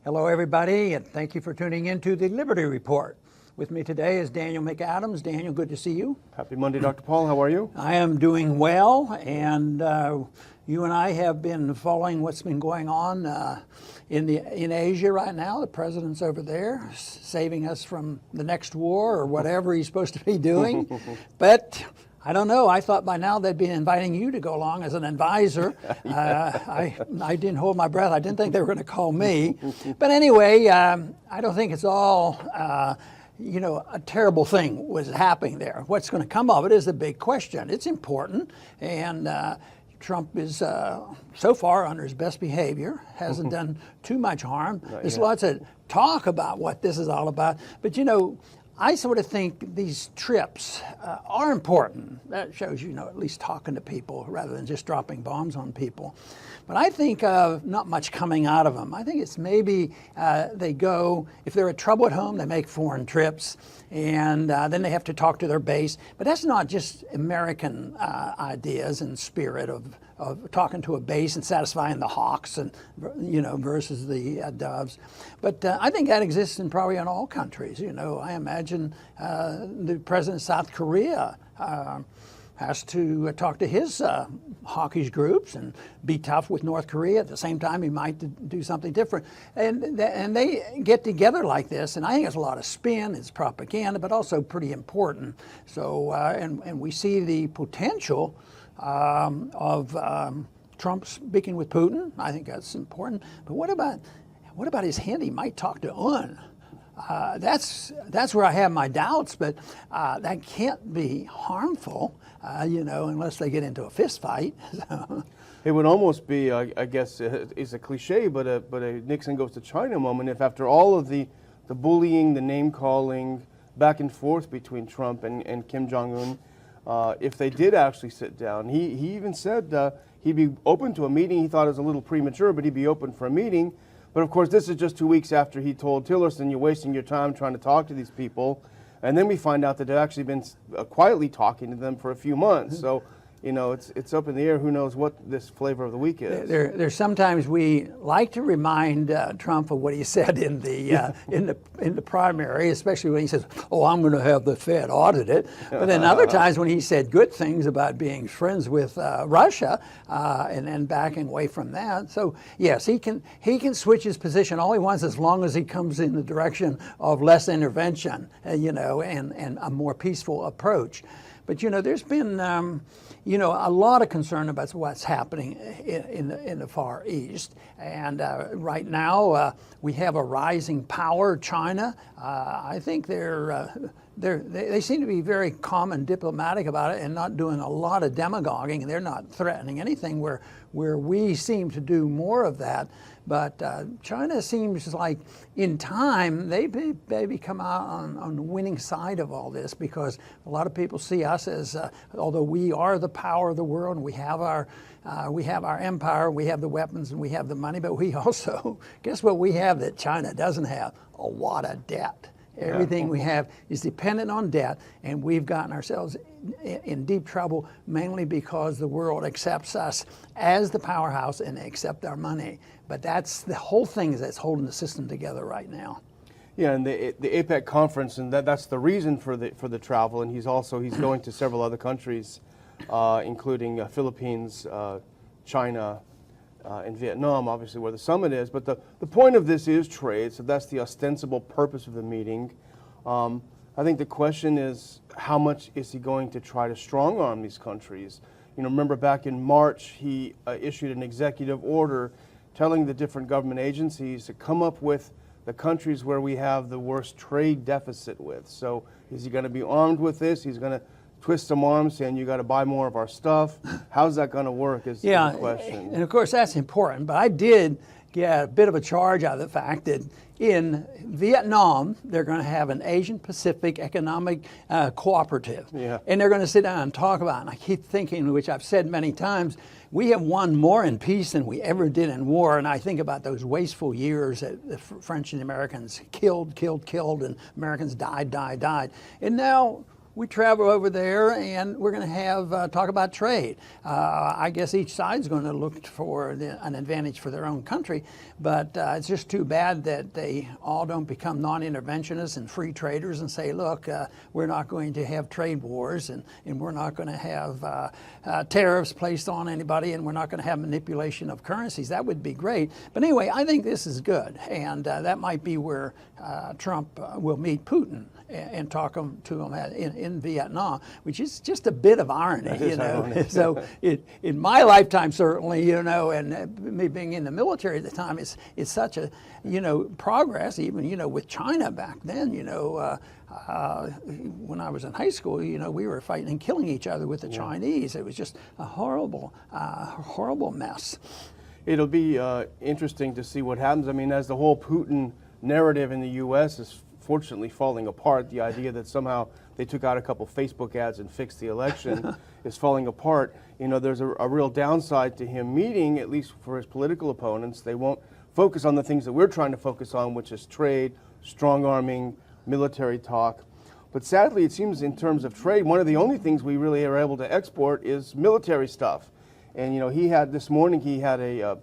Hello, everybody, and thank you for tuning in to the Liberty Report. With me today is Daniel McAdams. Daniel, good to see you. Happy Monday, Dr. Paul. How are you? I am doing well, and you and I have been following what's been going on in Asia right now. The president's over there saving us from the next war or whatever he's supposed to be doing. But I don't know. I thought by now they'd be inviting you to go along as an advisor. I didn't hold my breath. I didn't think they were going to call me. But anyway, I don't think it's all, a terrible thing was happening there. What's going to come of it is the big question. It's important. And Trump is so far under his best behavior, hasn't done too much harm. There's lots of talk about what this is all about. But, I sort of think these trips are important. That shows, at least talking to people rather than just dropping bombs on people. But I think not much coming out of them. I think it's maybe they go, if they're in trouble at home, they make foreign trips, and then they have to talk to their base. But that's not just American ideas and spirit of talking to a base and satisfying the hawks and versus the doves. But I think that exists in probably in all countries. I imagine the president of South Korea has to talk to his hawkish groups and be tough with North Korea. At the same time, he might do something different. And they get together like this, and I think it's a lot of spin, it's propaganda, but also pretty important. So, and we see the potential of Trump speaking with Putin. I think that's important. But what about his hint he might talk to Un? That's where I have my doubts, but that can't be harmful, unless they get into a fist fight. It would almost be, I guess, it's a cliche, but a Nixon goes to China moment. If after all of the bullying, the name calling, back and forth between Trump and Kim Jong-un, if they did actually sit down, he even said he'd be open to a meeting. He thought it was a little premature, but he'd be open for a meeting. But of course, this is just 2 weeks after he told Tillerson, you're wasting your time trying to talk to these people. And then we find out that they've actually been quietly talking to them for a few months. So, it's up in the air. Who knows what this flavor of the week is? There's sometimes we like to remind Trump of what he said in the primary, especially when he says, "Oh, I'm going to have the Fed audit it." But then other times when he said good things about being friends with Russia and then backing away from that. So yes, he can switch his position all he wants as long as he comes in the direction of less intervention, and a more peaceful approach. But there's been a lot of concern about what's happening in the Far East, and right now we have a rising power, China. I think they seem to be very calm and diplomatic about it, and not doing a lot of demagoguing. They're not threatening anything where we seem to do more of that. But China seems like, in time, they become out on the winning side of all this, because a lot of people see us as, although we are the power of the world, and we have our empire, we have the weapons, and we have the money, but we also, guess what we have that China doesn't have? A lot of debt. Everything we have is dependent on debt, and we've gotten ourselves in deep trouble mainly because the world accepts us as the powerhouse and they accept our money. But that's the whole thing that's holding the system together right now. Yeah, and the APEC conference, and that's the reason for the travel. And he's going to several other countries, including Philippines, China, and Vietnam, obviously where the summit is. But the point of this is trade, so that's the ostensible purpose of the meeting. I think the question is, how much is he going to try to strong-arm these countries? Remember back in March, he issued an executive order telling the different government agencies to come up with the countries where we have the worst trade deficit with. So is he going to be armed with this? He's going to twist some arms saying you got to buy more of our stuff. How's that going to work is the question. And of course that's important, but I did get a bit of a charge out of the fact that in Vietnam they're going to have an Asian Pacific Economic Cooperative. Yeah. And they're going to sit down and talk about it. And I keep thinking, which I've said many times, we have won more in peace than we ever did in war. And I think about those wasteful years that the French and the Americans killed, and Americans died. And now we travel over there and we're going to have talk about trade. I guess each side's going to look for an advantage for their own country, but it's just too bad that they all don't become non-interventionists and free traders and say, look, we're not going to have trade wars, and we're not going to have tariffs placed on anybody, and we're not going to have manipulation of currencies. That would be great. But anyway, I think this is good, and that might be where Trump will meet Putin and talk to him in Vietnam, which is just a bit of irony, you know. So in my lifetime, certainly, you know, and me being in the military at the time, it's such a, you know, progress, even, you know, with China back then, you know, when I was in high school, you know, we were fighting and killing each other with the Chinese. It was just a horrible mess. It'll be interesting to see what happens. I mean, as the whole Putin narrative in the U.S. is fortunately falling apart, the idea that somehow they took out a couple Facebook ads and fixed the election is falling apart. You know, there's a real downside to him meeting, at least for his political opponents. They won't focus on the things that we're trying to focus on, which is trade, strong arming, military talk. But sadly, it seems in terms of trade, one of the only things we really are able to export is military stuff. And, you know, this morning he had a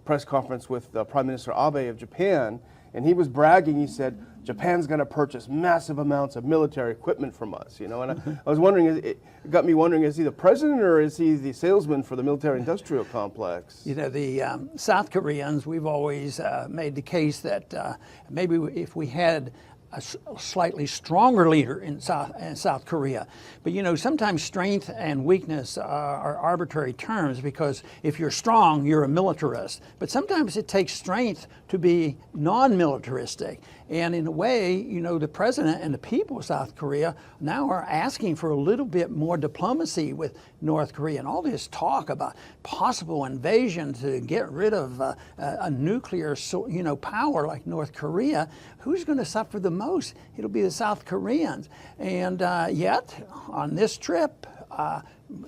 press conference with Prime Minister Abe of Japan, and he was bragging. He said, Japan's going to purchase massive amounts of military equipment from us, you know. And I was wondering, it got me wondering, is he the president or is he the salesman for the military-industrial complex? You know, the South Koreans, we've always made the case that maybe if we had a slightly stronger leader in South Korea. But you know, sometimes strength and weakness are arbitrary terms, because if you're strong, you're a militarist. But sometimes it takes strength to be non-militaristic. And in a way, you know, the president and the people of South Korea now are asking for a little bit more diplomacy with North Korea. And all this talk about possible invasion to get rid of a nuclear, you know, power like North Korea, who's going to suffer the most? It'll be the South Koreans. And yet, on this trip,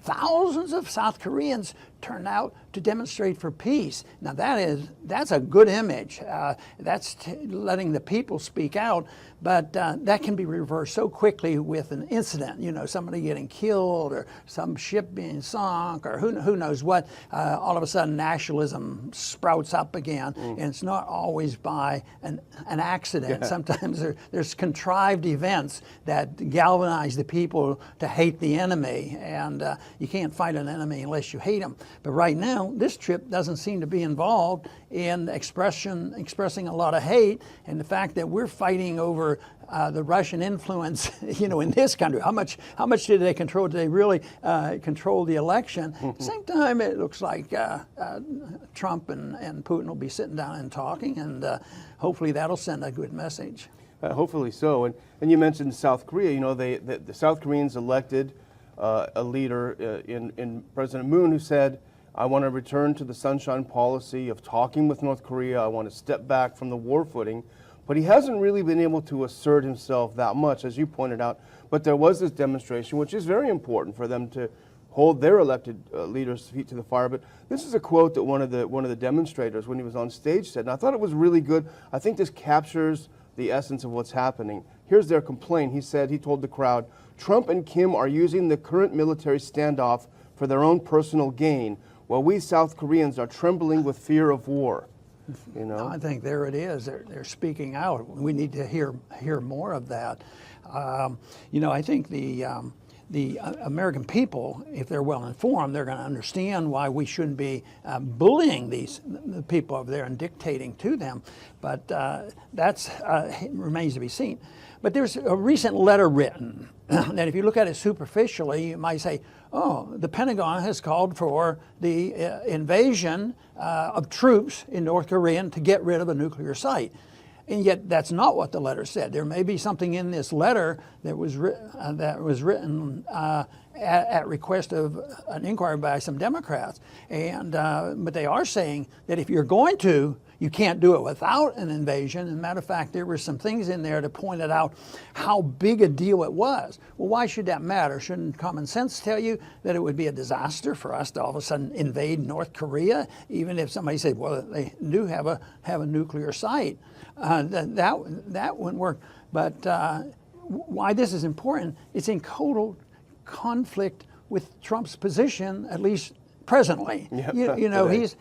thousands of South Koreans turned out to demonstrate for peace. Now that's a good image. That's letting the people speak out, but that can be reversed so quickly with an incident. You know, somebody getting killed or some ship being sunk or who knows what. All of a sudden, nationalism sprouts up again, and it's not always by an accident. Sometimes there's contrived events that galvanize the people to hate the enemy, and you can't fight an enemy unless you hate them. But right now, this trip doesn't seem to be involved in expressing a lot of hate, and the fact that we're fighting over the Russian influence, you know, in this country. How much did they control? Did they really control the election? At the same time, it looks like Trump and Putin will be sitting down and talking, and hopefully that'll send a good message. Hopefully so. And you mentioned South Korea. You know, the South Koreans elected a leader in President Moon who said, I want to return to the sunshine policy of talking with North Korea. I want to step back from the war footing. But he hasn't really been able to assert himself that much, as you pointed out. But there was this demonstration, which is very important for them to hold their elected leaders' feet to the fire. But this is a quote that one of the demonstrators, when he was on stage, said, and I thought it was really good. I think this captures the essence of what's happening. Here's their complaint. He told the crowd, Trump and Kim are using the current military standoff for their own personal gain, while we South Koreans are trembling with fear of war. You know? I think there it is. They're speaking out. We need to hear more of that. You know, I think the American people, if they're well informed, they're going to understand why we shouldn't be bullying the people over there and dictating to them. But that's remains to be seen. But there's a recent letter written that if you look at it superficially, you might say, oh, the Pentagon has called for the invasion of troops in North Korea to get rid of a nuclear site. And yet that's not what the letter said. There may be something in this letter that was written at request of an inquiry by some Democrats. And but they are saying that if you're going to, you can't do it without an invasion. As a matter of fact, there were some things in there that pointed out how big a deal it was. Well, why should that matter? Shouldn't common sense tell you that it would be a disaster for us to all of a sudden invade North Korea, even if somebody said, well, they do have a nuclear site? That wouldn't work. But why this is important, it's in total conflict with Trump's position, at least presently. Yep, You know, today.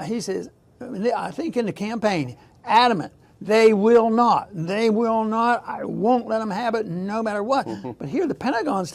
he says, I think in the campaign, adamant, they will not, I won't let them have it no matter what. But here the Pentagon's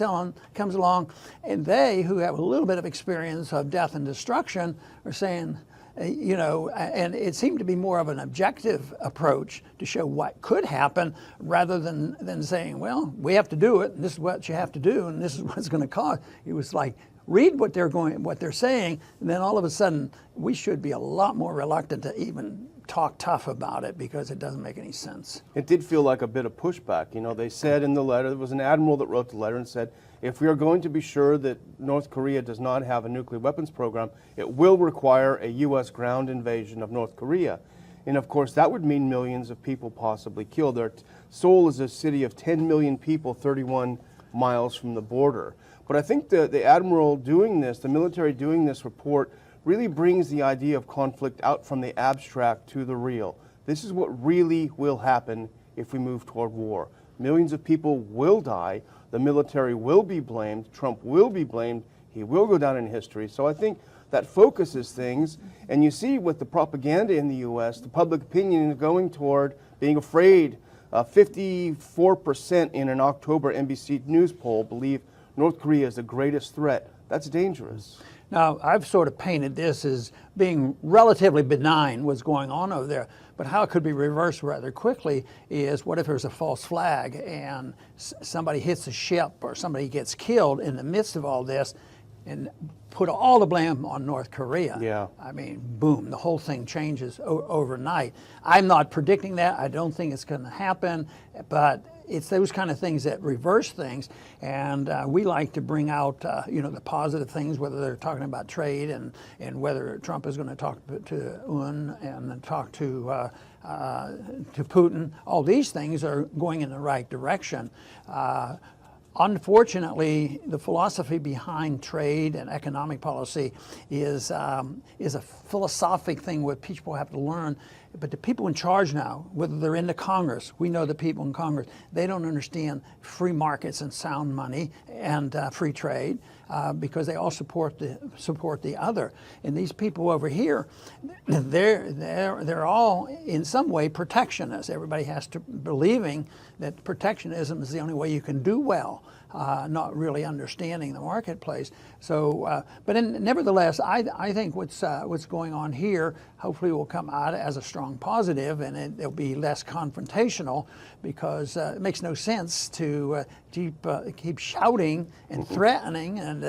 comes along, and they, who have a little bit of experience of death and destruction, are saying, you know, and it seemed to be more of an objective approach to show what could happen rather than saying, well, we have to do it, and this is what you have to do, and this is what it's going to cost. It was like, read what they're saying, and then all of a sudden we should be a lot more reluctant to even talk tough about it because it doesn't make any sense. It did feel like a bit of pushback. You know, they said in the letter, there was an admiral that wrote the letter and said, if we are going to be sure that North Korea does not have a nuclear weapons program, it will require a U.S. ground invasion of North Korea. And of course, that would mean millions of people possibly killed. Seoul is a city of 10 million people, 31 miles from the border. But I think the admiral doing this, the military doing this report, really brings the idea of conflict out from the abstract to the real. This is what really will happen if we move toward war. Millions of people will die. The military will be blamed. Trump will be blamed. He will go down in history. So I think that focuses things. And you see with the propaganda in the U.S., the public opinion is going toward being afraid. 54% in an October NBC News poll believe North Korea is the greatest threat. That's dangerous. Now, I've sort of painted this as being relatively benign what's going on over there, but how it could be reversed rather quickly is what if there's a false flag and somebody hits a ship or somebody gets killed in the midst of all this and put all the blame on North Korea. Yeah. I mean, boom, the whole thing changes overnight. I'm not predicting that. I don't think it's going to happen, but it's those kind of things that reverse things, and we like to bring out, you know, the positive things, whether they're talking about trade and whether Trump is going to talk to UN and talk to Putin. All these things are going in the right direction. Unfortunately, the philosophy behind trade and economic policy is a philosophic thing where people have to learn. But the people in charge now, whether they're in the Congress, we know the people in Congress, they don't understand free markets and sound money and free trade because they all support the other. And these people over here, they're all in some way protectionists. Everybody has to believing that protectionism is the only way you can do well. Not really understanding the marketplace. So, but nevertheless, I think what's going on here hopefully will come out as a strong positive, and it'll be less confrontational because it makes no sense to keep shouting and threatening, and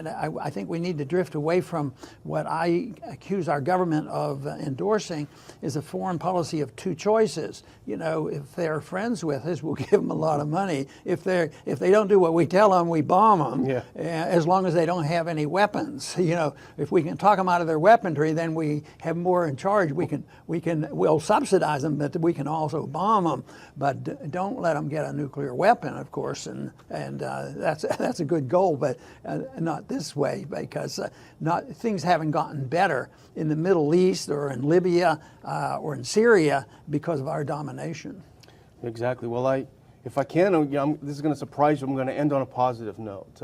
I think we need to drift away from what I accuse our government of endorsing is a foreign policy of two choices. You know, if they're friends with us, we'll give them a lot of money. If they don't do what we tell them, we bomb them. Yeah. As long as they don't have any weapons. You know, if we can talk them out of their weaponry, then we have more in charge. We'll subsidize them, but we can also bomb them. But don't let them get a nuclear weapon, of course, and that's a good goal, but not this way because things haven't gotten better in the Middle East or in Libya or in Syria because of our domination. Exactly. Well, if I can, this is going to surprise you. I'm going to end on a positive note.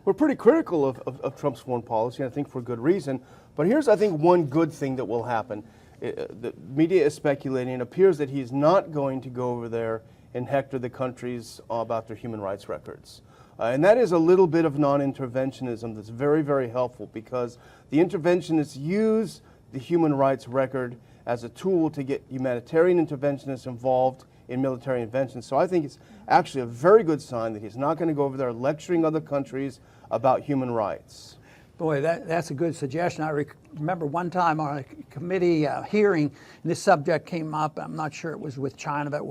We're pretty critical of Trump's foreign policy, and I think for good reason. But here's, I think, one good thing that will happen. The media is speculating. It appears that he's not going to go over there and hector the countries about their human rights records. And that is a little bit of non-interventionism that's very, very helpful because the interventionists use the human rights record as a tool to get humanitarian interventionists involved in military interventions. So I think it's actually a very good sign that he's not going to go over there lecturing other countries about human rights. Boy, that's a good suggestion. I remember one time on a committee hearing, and this subject came up. I'm not sure it was with China, but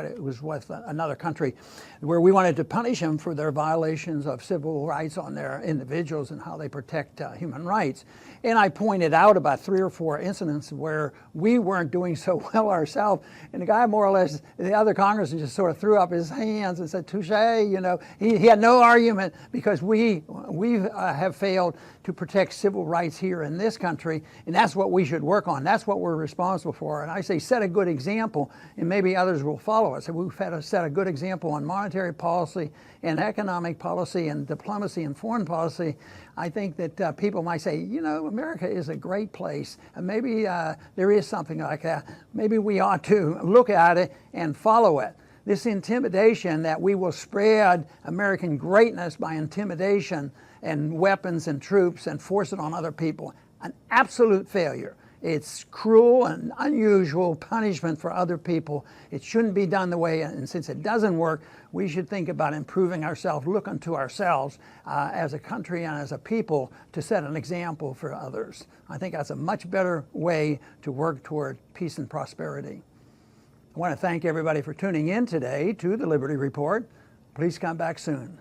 it was with another country, where we wanted to punish them for their violations of civil rights on their individuals and how they protect human rights. And I pointed out about 3 or 4 incidents where we weren't doing so well ourselves. And the guy, more or less, the other congressman just sort of threw up his hands and said, "Touche," you know. He had no argument because we have failed to protect civil rights here in this country, and that's what we should work on. That's what we're responsible for. And I say set a good example, and maybe others will follow us. And we've had to set a good example on monetary policy and economic policy and diplomacy and foreign policy. I think that people might say, you know, America is a great place, and maybe there is something like that. Maybe we ought to look at it and follow it. This intimidation that we will spread American greatness by intimidation and weapons and troops and force it on other people, an absolute failure. It's cruel and unusual punishment for other people. It shouldn't be done the way, and since it doesn't work, we should think about improving ourselves, look unto ourselves as a country and as a people to set an example for others. I think that's a much better way to work toward peace and prosperity. I want to thank everybody for tuning in today to the Liberty Report. Please come back soon.